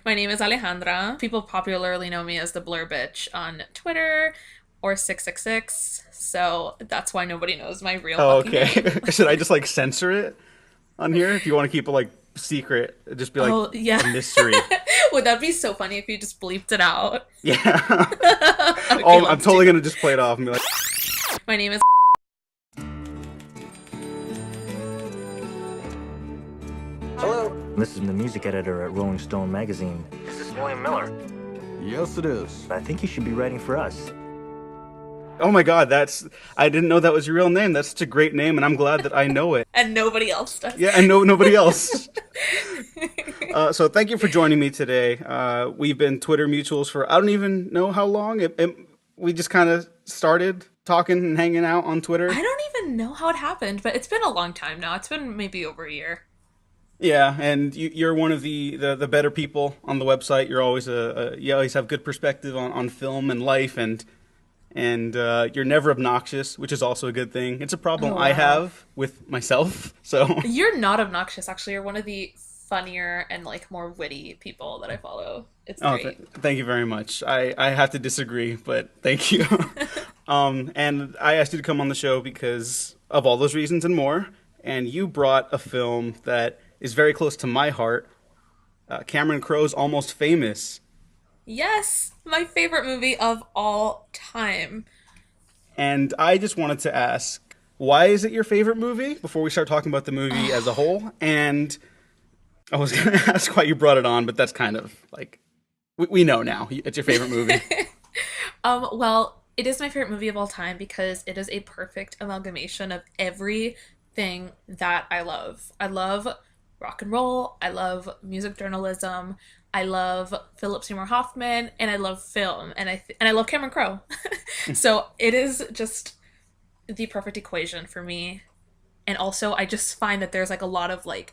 My name is Alejandra. People popularly know me as the Blur Bitch on Twitter or 666. So that's why nobody knows my real Oh, fucking okay. name. Should I just like censor it on here if you want to keep it like secret? Just be like Oh, yeah. a mystery. Would that be so funny if you just bleeped it out? Yeah. I would be Oh, I'm love totally to. gonna just play it off and be like, My name is. Hello. This is the music editor at Rolling Stone magazine. This is William Miller. Yes, it is. I think you should be writing for us. oh my god, that's I didn't know that was your real name. That's such a great name, and I'm glad that I know it. And nobody else does. Yeah, and nobody else. So thank you for joining me today. We've been Twitter mutuals for I don't even know how long. We just kind of started talking and hanging out on Twitter. I don't even know how it happened, but it's been a long time now. It's been maybe over a year. Yeah, and you're one of the better people on the website. You're always you always have good perspective on film and life, and you're never obnoxious, which is also a good thing. It's a problem Oh, I wow. have with myself. So You're not obnoxious, actually. You're one of the funnier and like more witty people that I follow. It's great. thank you very much. I have to disagree, but thank you. And I asked you to come on the show because of all those reasons and more. And you brought a film that is very close to my heart. Cameron Crowe's Almost Famous. Yes, my favorite movie of all time. And I just wanted to ask, why is it your favorite movie? Before we start talking about the movie as a whole. And I was going to ask why you brought it on, but that's kind of like, we know now. It's your favorite movie. Well, it is my favorite movie of all time because it is a perfect amalgamation of everything that I love. I love rock and roll, I love music journalism, I love Philip Seymour Hoffman, and I love film, and I love Cameron Crowe. So it is just the perfect equation for me. And also, I just find that there's like a lot of like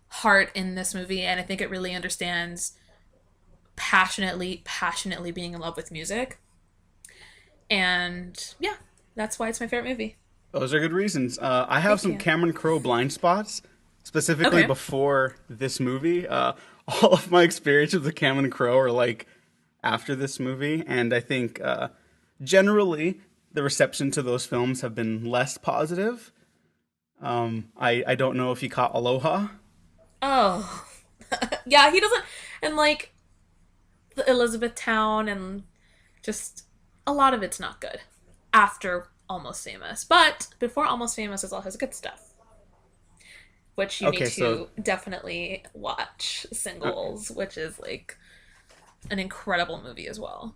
heart in this movie, and I think it really understands passionately being in love with music. And yeah, that's why it's my favorite movie. Those are good reasons. I have Thank some you. Cameron Crowe blind spots, specifically Okay. before this movie. All of my experiences with Cameron Crowe are like after this movie, and I think generally the reception to those films have been less positive. I don't know if you caught Aloha. Oh, yeah, he doesn't. And like the Elizabethtown and just a lot of it's not good after Almost Famous. But before Almost Famous is all his good stuff, which you need Okay, so to definitely watch uh, Singles, which is like an incredible movie as well.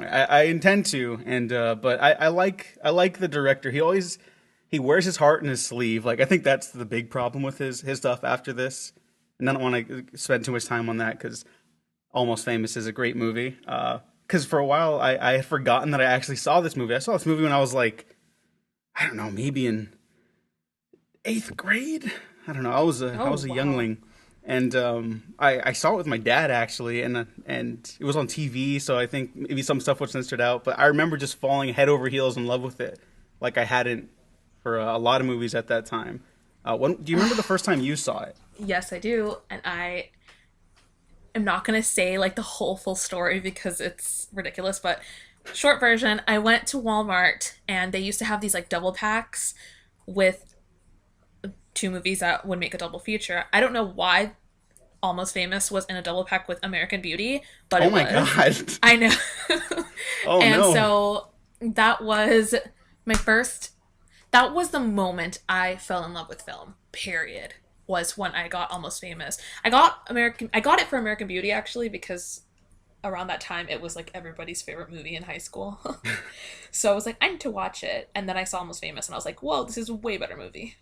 I intend to, and but I like the director. He wears his heart in his sleeve. Like I think that's the big problem with his stuff after this. And I don't want to spend too much time on that because Almost Famous is a great movie. Because for a while I had forgotten that I actually saw this movie. I saw this movie when I was like, I don't know, maybe in eighth grade. I don't know. I Oh, was a wow. youngling, and I saw it with my dad actually, and it was on TV. So I think maybe some stuff was censored out. But I remember just falling head over heels in love with it, like I hadn't for a lot of movies at that time. Do you remember the first time you saw it? Yes, I do. And I am not going to say like the whole full story because it's ridiculous, but short version, I went to Walmart and they used to have these like double packs with two movies that would make a double feature. I don't know why Almost Famous was in a double pack with American Beauty, but Oh it my was. god! I know. Oh And no! so that was my first that was the moment I fell in love with film. Period. Was when I got Almost Famous. I got it for American Beauty actually because around that time it was like everybody's favorite movie in high school. So I was like, I need to watch it. And then I saw Almost Famous and I was like, whoa, this is a way better movie.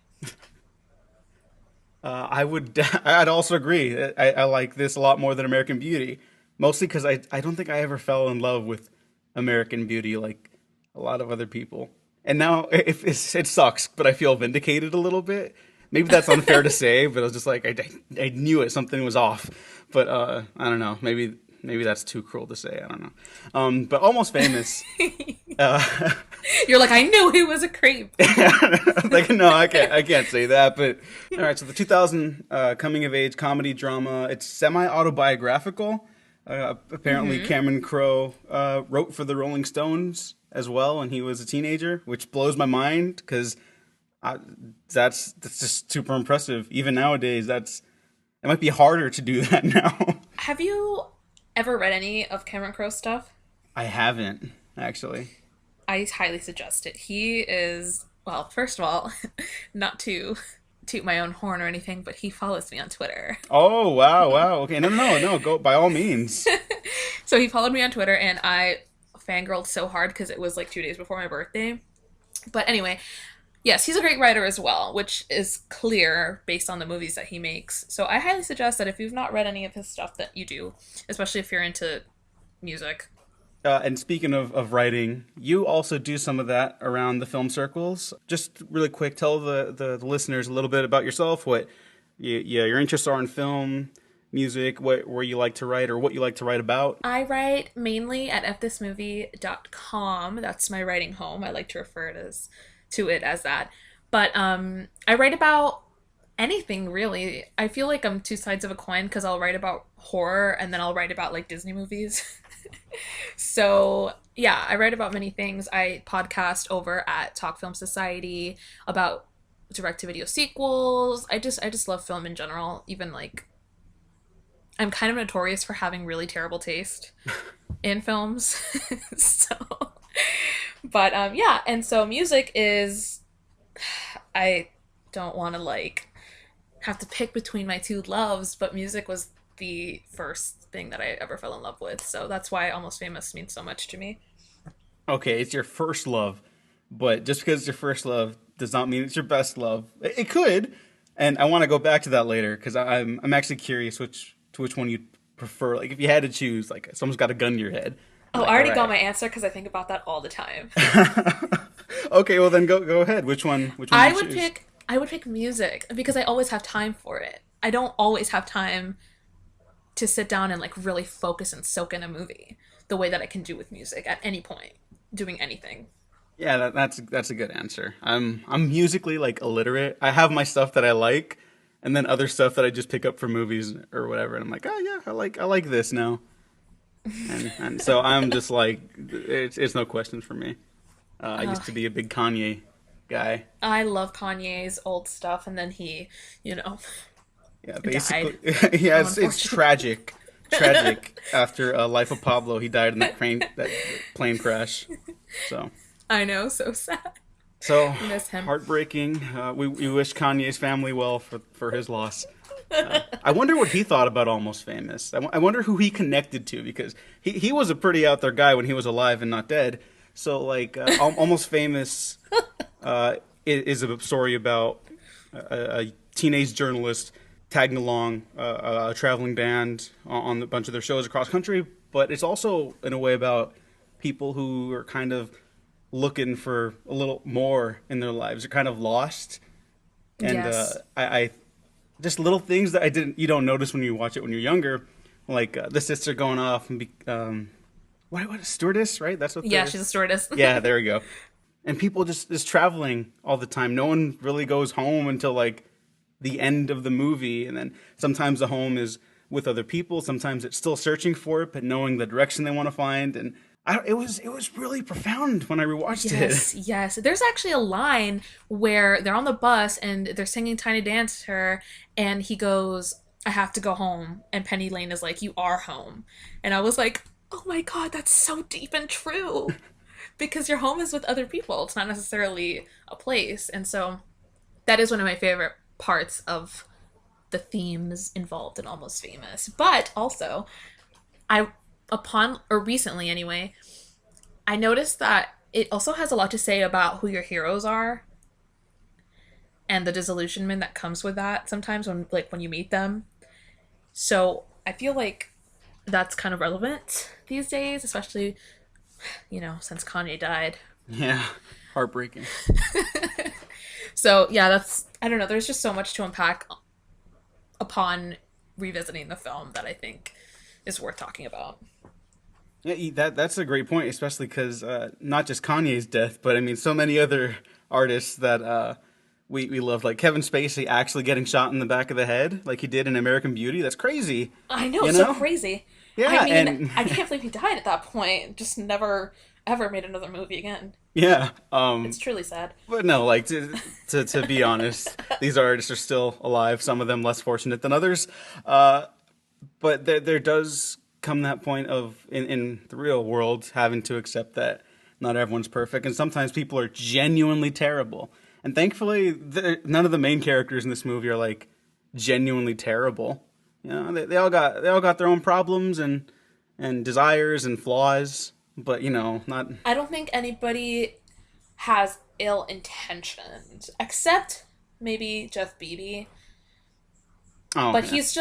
I would. I'd also agree. I like this a lot more than American Beauty, mostly because I don't think I ever fell in love with American Beauty like a lot of other people. And now it sucks, but I feel vindicated a little bit. Maybe that's unfair to say, but I was just like I knew it. Something was off. But I don't know. maybe that's too cruel to say. I don't know. But Almost Famous. Uh, You're like, I knew he was a creep. like no, I can't say that. But all right, so the 2000 coming of age comedy drama. It's semi autobiographical. Apparently, Cameron Crowe wrote for the Rolling Stones as well when he was a teenager, which blows my mind because that's just super impressive. Even nowadays, it might be harder to do that now. Have you ever read any of Cameron Crowe's stuff? I haven't actually. I highly suggest it. He is, well, first of all, not to toot my own horn or anything, but he follows me on Twitter. Oh wow, wow. Okay, no. Go by all means. So he followed me on Twitter, and I fangirled so hard because it was like 2 days before my birthday. But anyway, yes, he's a great writer as well, which is clear based on the movies that he makes. So I highly suggest that if you've not read any of his stuff, that you do, especially if you're into music. And speaking of writing, you also do some of that around the film circles. Just really quick, tell the listeners a little bit about yourself, what your interests are in film, music, where you like to write or what you like to write about. I write mainly at fthismovie.com. That's my writing home. I like to refer to it as that. But I write about anything really. I feel like I'm two sides of a coin because I'll write about horror and then I'll write about like Disney movies. So yeah, I write about many things. I podcast over at Talk Film Society about direct-to-video sequels. I just love film in general. Even like I'm kind of notorious for having really terrible taste in films. So, but yeah, and so music is, I don't want to like have to pick between my two loves, but music was the first thing that I ever fell in love with. So that's why Almost Famous means so much to me. Okay, it's your first love, but just because it's your first love does not mean it's your best love. It could, and I want to go back to that later because I'm actually curious which one you prefer. Like if you had to choose, like someone's got a gun to your head. Oh, Like, I already all got right. my answer because I think about that all the time. Okay, well then go ahead. Which one? I Do you would choose? pick music because I always have time for it. I don't always have time to sit down and like really focus and soak in a movie the way that I can do with music at any point, doing anything. Yeah, that's a good answer. I'm musically like illiterate. I have my stuff that I like, and then other stuff that I just pick up from movies or whatever. And I'm like, oh yeah, I like this now. And so I'm just like, it's no question for me. I used to be a big Kanye guy. I love Kanye's old stuff, and then he, you know, Yeah, died. basically, yeah, it's Unfortunately. tragic. Tragic. After Life of Pablo, he died in that plane crash. So. I know, so sad. So Miss him. heartbreaking. We wish Kanye's family well for his loss. I wonder what he thought about Almost Famous. I wonder who he connected to because he was a pretty out there guy when he was alive and not dead. So like Almost Famous is a story about a teenage journalist tagging along a traveling band on a bunch of their shows across country. But it's also in a way about people who are kind of looking for a little more in their lives. They're kind of lost, and Yes. I just little things that you don't notice when you watch it when you're younger, like the sister going off and what a stewardess, right? That's what. Yeah, she's a stewardess. Yeah, there we go. And people just traveling all the time. No one really goes home until like the end of the movie, and then sometimes the home is with other people. Sometimes it's still searching for it, but knowing the direction they want to find. And it was really profound when I rewatched Yes, it. yes. There's actually a line where they're on the bus and they're singing Tiny Dancer, and he goes, I have to go home. And Penny Lane is like, you are home. And I was like, oh my God, that's so deep and true. Because your home is with other people. It's not necessarily a place. And so that is one of my favorite parts of the themes involved in Almost Famous. But also, recently anyway, I noticed that it also has a lot to say about who your heroes are and the disillusionment that comes with that sometimes when you meet them. So I feel like that's kind of relevant these days, especially, since Kanye died. Yeah, heartbreaking. So yeah, I don't know, there's just so much to unpack upon revisiting the film that I think is worth talking about. Yeah, that's a great point, especially because not just Kanye's death, but I mean, so many other artists that we love, like Kevin Spacey actually getting shot in the back of the head, like he did in American Beauty. That's crazy, I know, you so know? crazy. I Yeah, mean, and I can't believe he died at that point. Just never ever made another movie again. yeah, It's truly sad. but no, like to be honest, these artists are still alive. Some of them less fortunate than others. Uh, but there does come that point of in the real world having to accept that not everyone's perfect, and sometimes people are genuinely terrible. And thankfully, none of the main characters in this movie are like genuinely terrible. You know, they all got their own problems and desires and flaws, but you know, not. I don't think anybody has ill intentions, except maybe Jeff Beatty. Oh But yeah, he's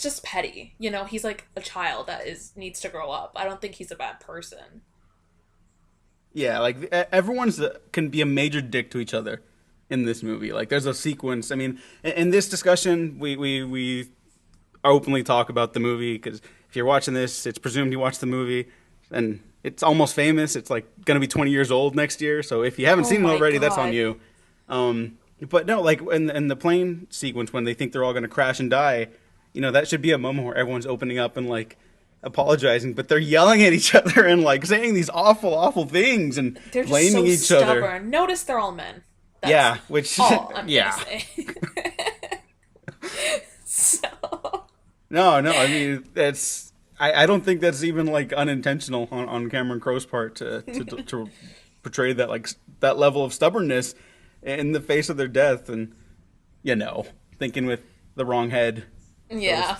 just petty. You know, he's like a child that is needs to grow up. I don't think he's a bad person. yeah. Like everyone's can be a major dick to each other in this movie. Like there's a sequence. I mean, in this discussion, we openly talk about the movie because if you're watching this, it's presumed you watched the movie, and it's almost famous. It's like gonna be 20 years old next year. So if you haven't Oh seen it my already, that's on god. you. But no, like in the plane sequence when they think they're all gonna crash and die, you know that should be a moment where everyone's opening up and like apologizing, but they're yelling at each other and like saying these awful things and They're just blaming so each other. stubborn. Notice they're all men. That's Yeah, which all I'm gonna yeah. say. So No, I mean that's I don't think that's even like unintentional on Cameron Crowe's part to portray that like that level of stubbornness in the face of their death, and you know thinking with the wrong head. Those yeah.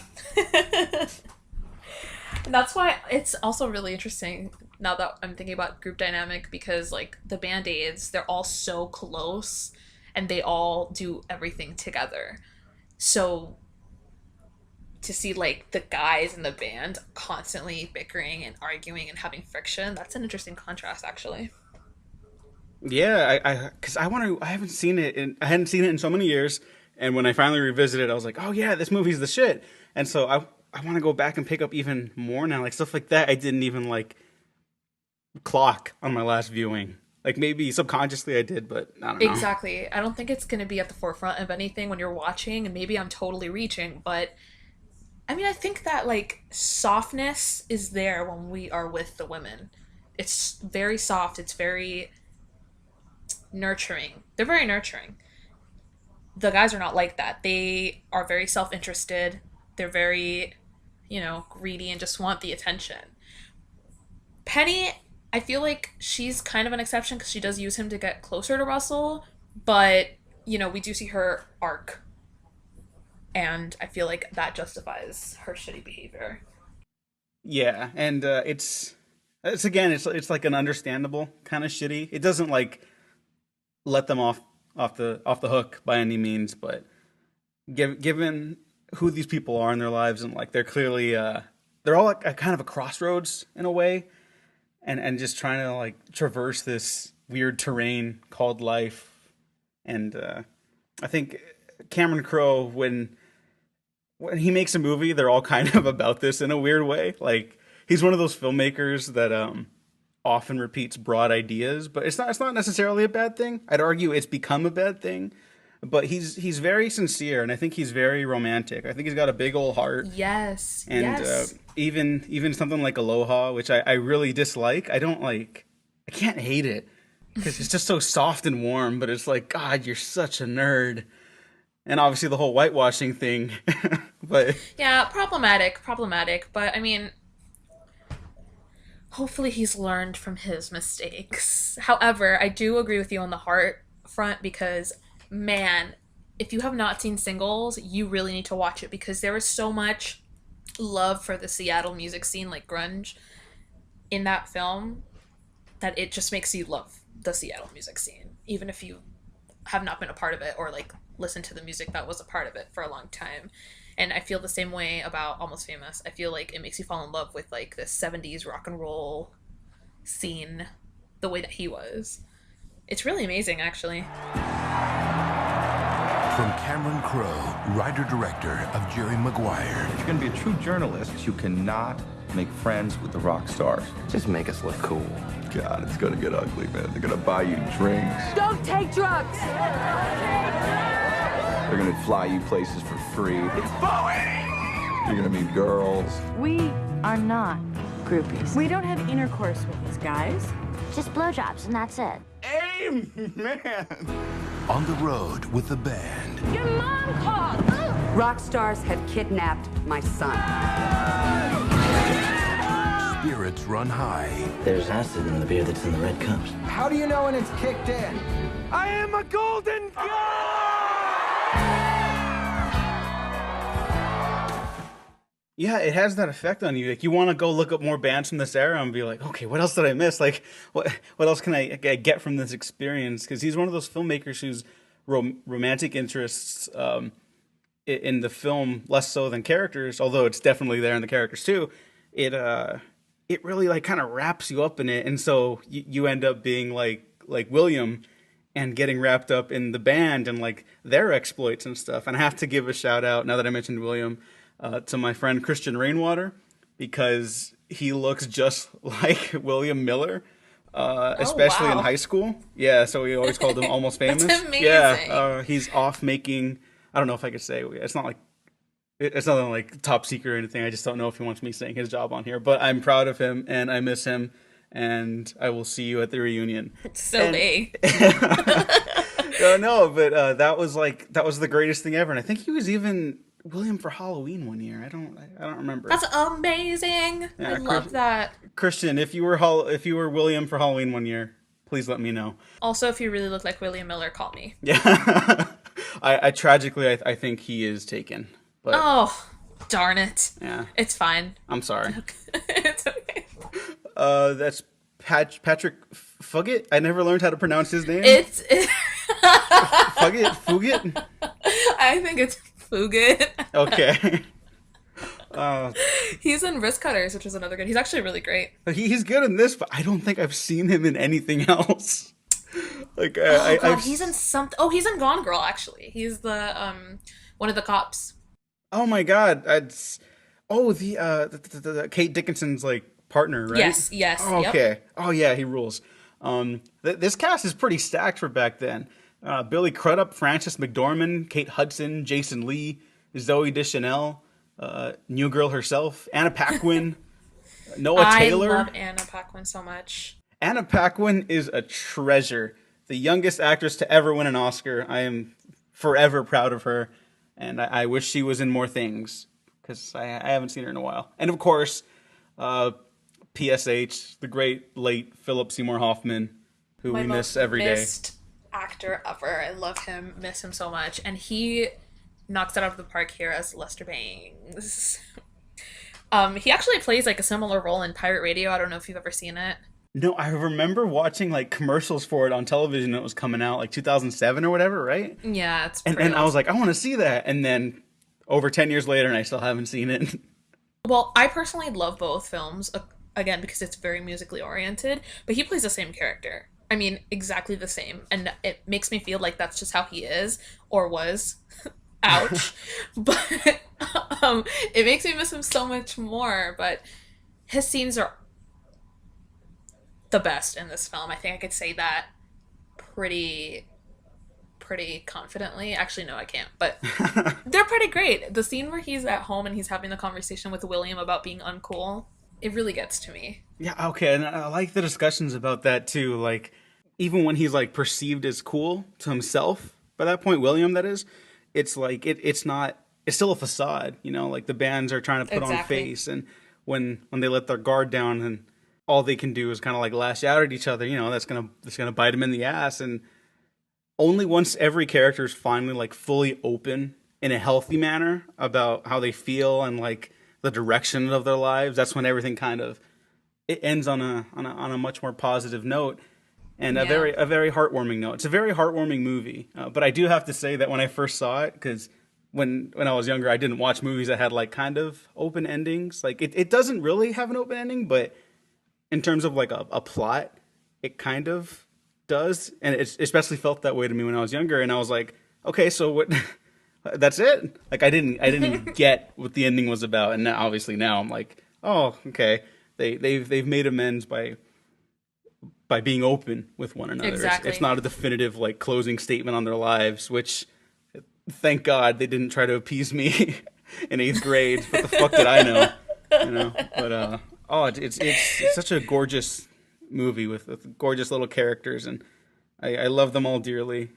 And that's why it's also really interesting now that I'm thinking about group dynamic because like the band-aids, they're all so close and they all do everything together. So to see like the guys in the band constantly bickering and arguing and having friction, that's an interesting contrast actually. Yeah, I because I want to. I haven't seen it. I hadn't seen it in so many years, and when I finally revisited, I was like, oh yeah, this movie's the shit. And so I want to go back and pick up even more now, like stuff like that. I didn't even like clock on my last viewing. Like maybe subconsciously I did, but I don't know. Exactly. I don't think it's going to be at the forefront of anything when you're watching, and maybe I'm totally reaching, but I mean, I think that like softness is there when we are with the women. It's very soft, it's very nurturing. They're very nurturing. The guys are not like that. They are very self interested. They're very, greedy and just want the attention. Penny, I feel like she's kind of an exception because she does use him to get closer to Russell, but, we do see her arc, and I feel like that justifies her shitty behavior. Yeah, and it's again, it's like an understandable kind of shitty. It doesn't like let them off the hook by any means, but given who these people are in their lives and like they're clearly they're all like a kind of a crossroads in a way, and just trying to like traverse this weird terrain called life. And I think Cameron Crowe when he makes a movie, they're all kind of about this in a weird way. Like he's one of those filmmakers that often repeats broad ideas, but it's not necessarily a bad thing. I'd argue it's become a bad thing. But he's very sincere, and I think he's very romantic. I think he's got a big old heart, Yes, and yes. even something like Aloha, which I really dislike. I don't like. I can't hate it because it's just so soft and warm. But it's like God, you're such a nerd, and obviously the whole whitewashing thing. But Yeah, problematic, but I mean, hopefully he's learned from his mistakes. However, I do agree with you on the heart front because, man, if you have not seen Singles, you really need to watch it because there is so much love for the Seattle music scene, like grunge, in that film that it just makes you love the Seattle music scene, even if you have not been a part of it or like listened to the music that was a part of it for a long time. And I feel the same way about Almost Famous. I feel like it makes you fall in love with like the 70s rock and roll scene the way that he was. It's really amazing, actually. From Cameron Crowe, writer-director of Jerry Maguire. If you're gonna be a true journalist, you cannot make friends with the rock stars. Just make us look cool. God, it's gonna get ugly, man. They're gonna buy you drinks. Don't take drugs! They're gonna fly you places for free. It's Bowie! You're gonna meet girls. We are not groupies. We don't have intercourse with these guys. Just blowjobs, and that's it. Amen! On the road with the band. Your mom called! Rock stars have kidnapped my son. Spirits run high. There's acid in the beer that's in the red cups. How do you know when it's kicked in? I am a golden god! Yeah, it has that effect on you. Like, you want to go look up more bands from this era and be like, okay, what else did I miss? Like, what else can I get from this experience? Because he's one of those filmmakers whose romantic interests in the film, less so than characters, although it's definitely there in the characters too, it really like kind of wraps you up in it. And so you end up being like William and getting wrapped up in the band and like their exploits and stuff. And I have to give a shout out, now that I mentioned William, to my friend Christian Rainwater, because he looks just like William Miller, especially in high school. Yeah, so we always called him Almost Famous. That's amazing. Yeah, he's off making, I don't know if I could say, it's nothing like top secret or anything. I just don't know if he wants me saying his job on here, but I'm proud of him and I miss him, and I will see you at the reunion. It's so vague. No, but that was the greatest thing ever, and I think he was even William for Halloween one year. I don't remember. That's amazing. Yeah, I love that. Christian, if you were William for Halloween one year, please let me know. Also, if you really look like William Miller, call me. Yeah. I tragically I think he is taken. But, oh, darn it. Yeah. It's fine. I'm sorry. It's okay. That's Patrick Fugit. I never learned how to pronounce his name. Fugit? I think it's Fugit. Okay. He's in Risk Cutters, which is another good. He's actually really great. He's good in this, but I don't think I've seen him in anything else. Like, he's in something. Oh, he's in Gone Girl. Actually, he's the one of the cops. Oh my God! It's the Kate Dickinson's like partner, right? Yes. Oh, okay. Yep. Oh yeah, he rules. This cast is pretty stacked for back then. Billy Crudup, Frances McDormand, Kate Hudson, Jason Lee, Zooey Deschanel, New Girl herself, Anna Paquin, Noah Taylor. I love Anna Paquin so much. Anna Paquin is a treasure. The youngest actress to ever win an Oscar. I am forever proud of her, and I wish she was in more things, because I haven't seen her in a while. And of course, PSH, the great late Philip Seymour Hoffman, who we miss every day. Actor ever. I love him, miss him so much, and he knocks it out of the park here as Lester Bangs. He actually plays like a similar role in Pirate Radio. I don't know if you've ever seen it. No, I remember watching like commercials for it on television when it was coming out, like 2007 or whatever, right? Yeah, it's and I was like, I want to see that, and then over 10 years later, and I still haven't seen it. Well, I personally love both films, again, because it's very musically oriented, but he plays the same character. I mean, exactly the same. And it makes me feel like that's just how he is, or was. Ouch. But it makes me miss him so much more. But his scenes are the best in this film. I think I could say that pretty confidently. Actually, no, I can't. But they're pretty great. The scene where he's at home and he's having the conversation with William about being uncool, it really gets to me. Yeah, okay, and I like the discussions about that too. Like, even when he's like perceived as cool to himself, by that point, William, that is, it's like it's still a facade, you know. Like the bands are trying to put on face, and when they let their guard down, and all they can do is kind of like lash out at each other, you know, that's gonna bite them in the ass. And only once every character is finally like fully open in a healthy manner about how they feel and like the direction of their lives, that's when everything kind of it ends on a much more positive note, and a very heartwarming note. It's a very heartwarming movie. But I do have to say that when I first saw it, because when I was younger, I didn't watch movies that had like kind of open endings. Like it doesn't really have an open ending, but in terms of like a plot, it kind of does, and it especially felt that way to me when I was younger. And I was like, okay, so what? That's it. Like I didn't get what the ending was about, and now, obviously now I'm like, oh, okay. They've made amends by being open with one another. It's Exactly. not a definitive like closing statement on their lives, which thank God they didn't try to appease me in eighth grade. What the fuck did I know? You know, but oh, it's such a gorgeous movie with gorgeous little characters, and I love them all dearly.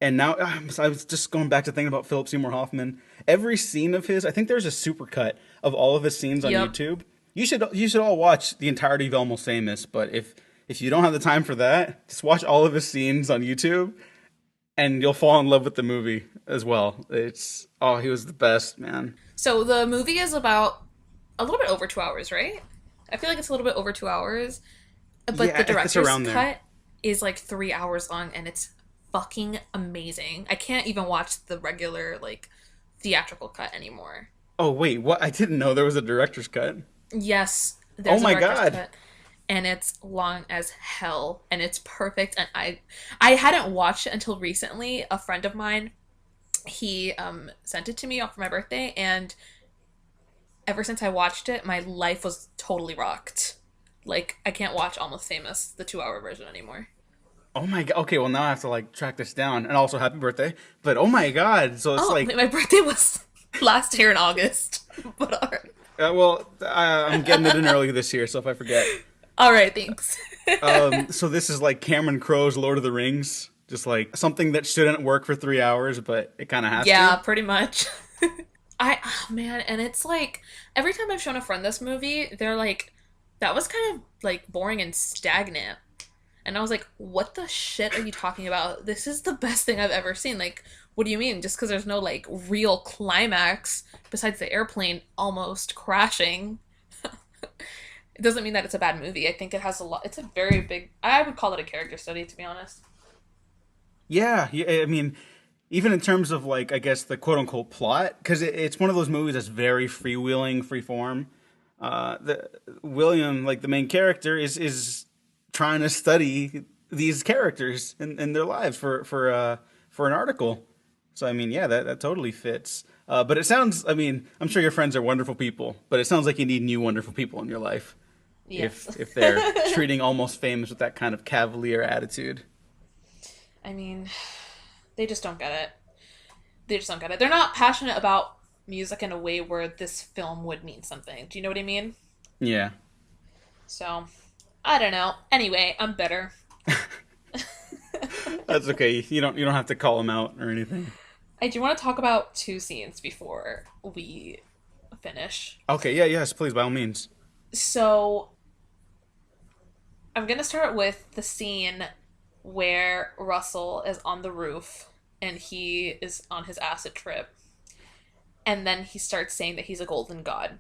And now I was just going back to thinking about Philip Seymour Hoffman. Every scene of his, I think there's a supercut of all of his scenes on Yep. YouTube. You should all watch the entirety of Almost Famous. But if you don't have the time for that, just watch all of his scenes on YouTube, and you'll fall in love with the movie as well. It's oh, he was the best, man. So the movie is about a little bit over 2 hours, right? I feel like it's a little bit over 2 hours, but Yeah, the it's director's around there. cut is like 3 hours long, and it's fucking amazing. I can't even watch the regular like theatrical cut anymore. Oh wait, what? I didn't know there was a director's cut. Yes, Oh there's a my director's God. cut, and it's long as hell, and it's perfect. And I hadn't watched it until recently. A friend of mine, he sent it to me for my birthday, and ever since I watched it, my life was totally rocked. Like I can't watch Almost Famous, the 2 hour version anymore. Oh my God. Okay, well now I have to like track this down, and also happy birthday. But oh my God, so it's Oh, like, my birthday was last year in August. But I'm getting it in early this year, so if I forget. all right, thanks. So this is like Cameron Crowe's Lord of the Rings, just like something that shouldn't work for 3 hours, but it kind of has Yeah, to. pretty much. Oh man, and it's like every time I've shown a friend this movie, they're like, that was kind of like boring and stagnant. And I was like, what the shit are you talking about? This is the best thing I've ever seen. Like, what do you mean? Just because there's no like real climax besides the airplane almost crashing, it doesn't mean that it's a bad movie. I think it has a lot. It's a very big. I would call it a character study, to be honest. Yeah, yeah. I mean, even in terms of like, I guess the quote unquote plot, because it's one of those movies that's very freewheeling, freeform. The William, like the main character, is trying to study these characters in their lives for an article. So I mean, yeah, that totally fits. But it sounds, I mean, I'm sure your friends are wonderful people, but it sounds like you need new wonderful people in your life Yes. if they're treating Almost Famous with that kind of cavalier attitude. I mean, they just don't get it. They just don't get it. They're not passionate about music in a way where this film would mean something. Do you know what I mean? Yeah. So, I don't know. Anyway, I'm bitter. That's okay. You don't have to call them out or anything. I do want to talk about two scenes before we finish. Okay, yeah, yes, please, by all means. So, I'm going to start with the scene where Russell is on the roof and he is on his acid trip. And then he starts saying that he's a golden god.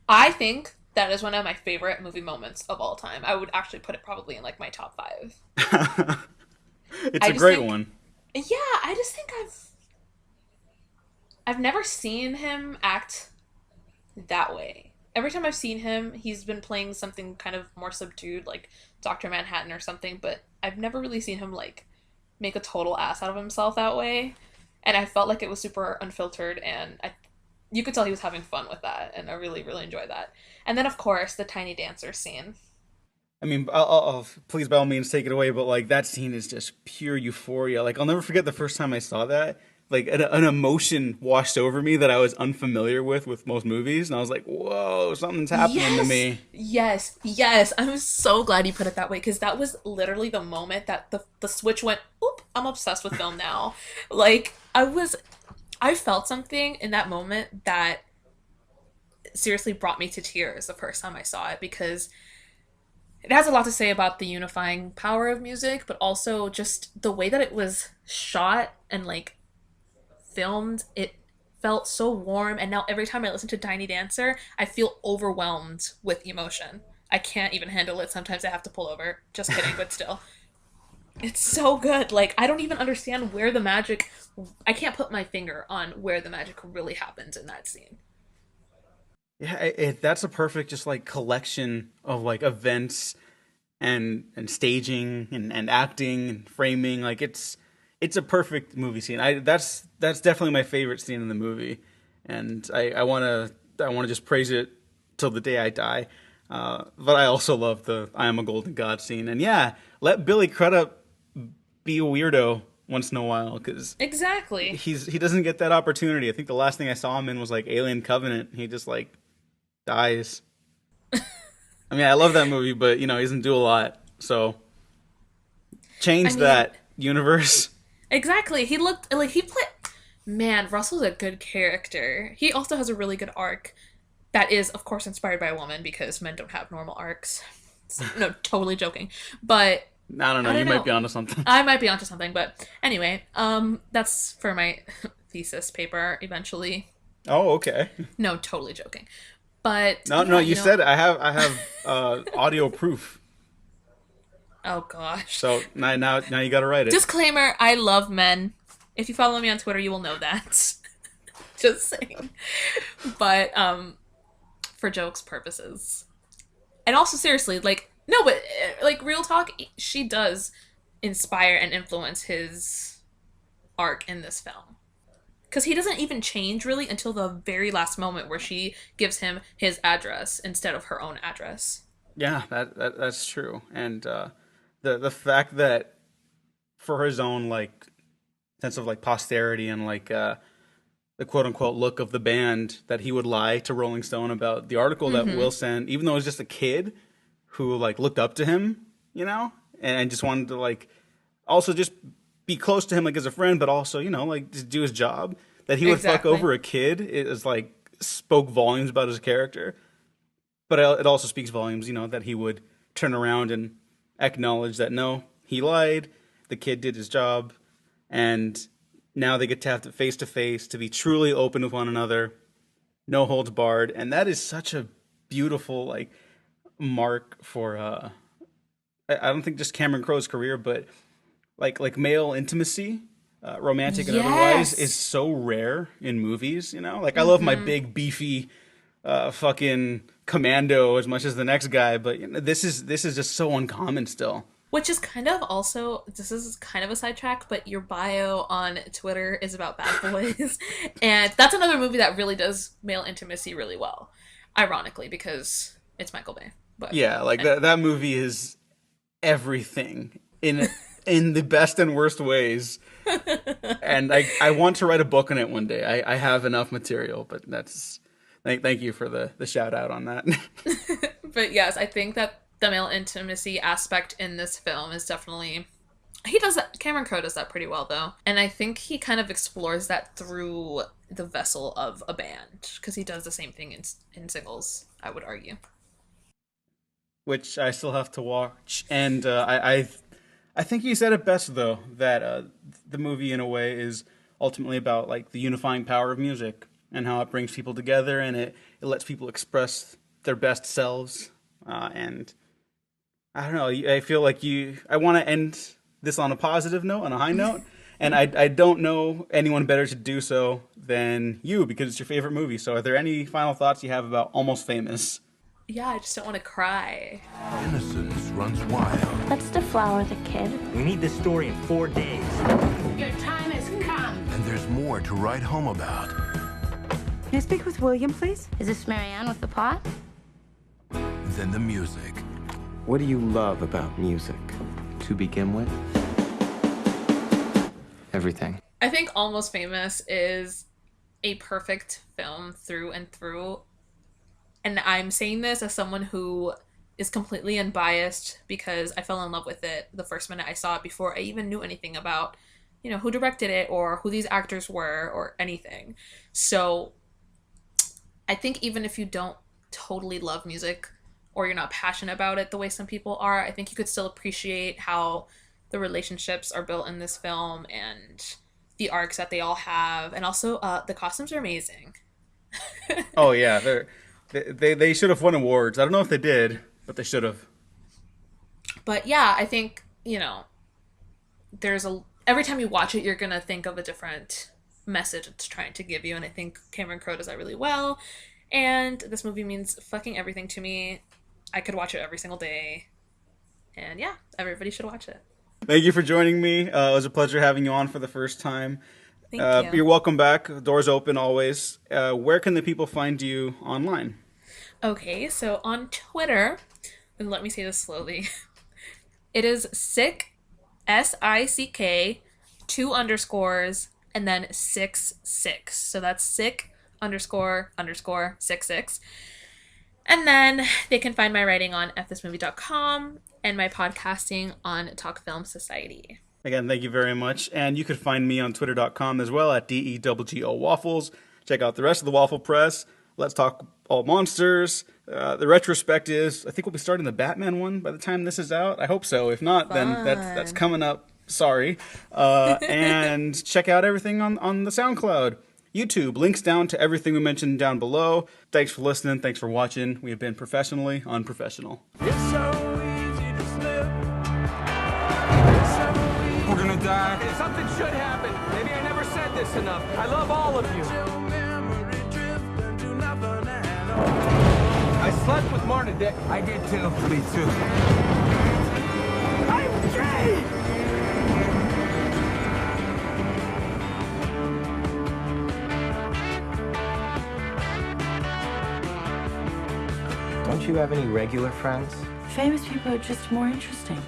I think that is one of my favorite movie moments of all time. I would actually put it probably in like my top five. It's I a just great think- one. Yeah, I just think I've never seen him act that way. Every time I've seen him, he's been playing something kind of more subdued, like Dr. Manhattan or something, but I've never really seen him like make a total ass out of himself that way. And I felt like it was super unfiltered, and you could tell he was having fun with that, and I really, really enjoyed that. And then, of course, the Tiny Dancer scene. I mean, I'll please by all means take it away, but like that scene is just pure euphoria. Like I'll never forget the first time I saw that. Like an emotion washed over me that I was unfamiliar with most movies, and I was like, "Whoa, something's happening to me." Yes, yes. I'm so glad you put it that way because that was literally the moment that the switch went, oop, I'm obsessed with film now. Like, I felt something in that moment that seriously brought me to tears the first time I saw it because it has a lot to say about the unifying power of music, but also just the way that it was shot and like filmed. It felt so warm, and now every time I listen to Tiny Dancer, I feel overwhelmed with emotion. I can't even handle it. Sometimes I have to pull over. Just kidding, but still. It's so good. Like, I don't even understand where the magic... I can't put my finger on where the magic really happens in that scene. Yeah, that's a perfect just like collection of like events and staging and acting and framing. Like it's a perfect movie scene. That's definitely my favorite scene in the movie, and I wanna just praise it till the day I die. But I also love the "I am a golden god" scene, and yeah, let Billy Crudup be a weirdo once in a while because Exactly. he doesn't get that opportunity. I think the last thing I saw him in was like Alien Covenant. He just like dies. I mean, I love that movie, but he doesn't do a lot. So change that universe. Exactly. He looked like he played. Man, Russell's a good character. He also has a really good arc that is, of course, inspired by a woman because men don't have normal arcs. No, totally joking. But I don't know. You might be onto something. I might be onto something, but anyway, that's for my thesis paper eventually. Oh, okay. No, totally joking. But no. You said I have audio proof. Oh gosh. So now you got to write it. Disclaimer: I love men. If you follow me on Twitter, you will know that. Just saying. But for jokes purposes, and also seriously, like no, but like real talk, she does inspire and influence his arc in this film. Because he doesn't even change really until the very last moment where she gives him his address instead of her own address. Yeah, that's true. And the fact that for his own like sense of like posterity and like the quote unquote look of the band that he would lie to Rolling Stone about the article that Will sent, even though it was just a kid who like looked up to him, and just wanted to like also just be close to him like as a friend, but also like just do his job. That he would fuck over a kid is like spoke volumes about his character, but it also speaks volumes, that he would turn around and acknowledge that no, he lied, the kid did his job, and now they get to have to face to be truly open with one another, no holds barred, and that is such a beautiful like mark for I don't think just Cameron Crowe's career, but like male intimacy, romantic and otherwise, is so rare in movies. Like I love my big beefy fucking commando as much as the next guy, but this is just so uncommon still. Which is kind of also, this is kind of a sidetrack, but your bio on Twitter is about Bad Boys. And that's another movie that really does male intimacy really well. Ironically, because it's Michael Bay. But yeah, like that movie is everything in the best and worst ways. And I want to write a book on it one day. I have enough material, but that's thank you for the shout out on that. But yes, I think that the male intimacy aspect in this film is definitely, Cameron Crowe does that pretty well though. And I think he kind of explores that through the vessel of a band, because he does the same thing in singles, I would argue. Which I still have to watch. And I think you said it best though, that the movie in a way is ultimately about like the unifying power of music and how it brings people together and it lets people express their best selves. And I don't know, I feel like I want to end this on a positive note, on a high note, and I don't know anyone better to do so than you because it's your favorite movie. So are there any final thoughts you have about Almost Famous? Yeah, I just don't want to cry. Innocence runs wild. Let's deflower the kid. We need this story in 4 days. Your time has come. And there's more to write home about. Can I speak with William, please? Is this Marianne with the pot? Than the music. What do you love about music? To begin with? Everything. I think Almost Famous is a perfect film through and through. And I'm saying this as someone who is completely unbiased because I fell in love with it the first minute I saw it before I even knew anything about, who directed it or who these actors were or anything. So I think even if you don't totally love music or you're not passionate about it the way some people are, I think you could still appreciate how the relationships are built in this film and the arcs that they all have. And also the costumes are amazing. Oh yeah, they should have won awards. I don't know if they did, but they should have. But yeah, I think, every time you watch it, you're going to think of a different message it's trying to give you. And I think Cameron Crowe does that really well. And this movie means fucking everything to me. I could watch it every single day. And yeah, everybody should watch it. Thank you for joining me. It was a pleasure having you on for the first time. Thank you. You're welcome back. Doors open always. Where can the people find you online? Okay, so on Twitter, and let me say this slowly, it is sick, SICK, 2 underscores, and then 66. So that's sick __ 66. And then they can find my writing on fthismovie.com and my podcasting on Talk Film Society. Again, thank you very much. And you could find me on twitter.com as well at DEWGO Waffles. Check out the rest of the Waffle Press. Let's talk all monsters. The retrospectives. I think we'll be starting the Batman one by the time this is out. I hope so. If not, then that's coming up. Sorry. And check out everything on the SoundCloud. YouTube, links down to everything we mentioned down below. Thanks for listening. Thanks for watching. We have been professionally unprofessional. It's so easy to slip. We're gonna die. Something should happen. Maybe I never said this enough. I love all of you. I slept with Marta, Dick. I did too. Me too. I'm gay! Don't you have any regular friends? Famous people are just more interesting.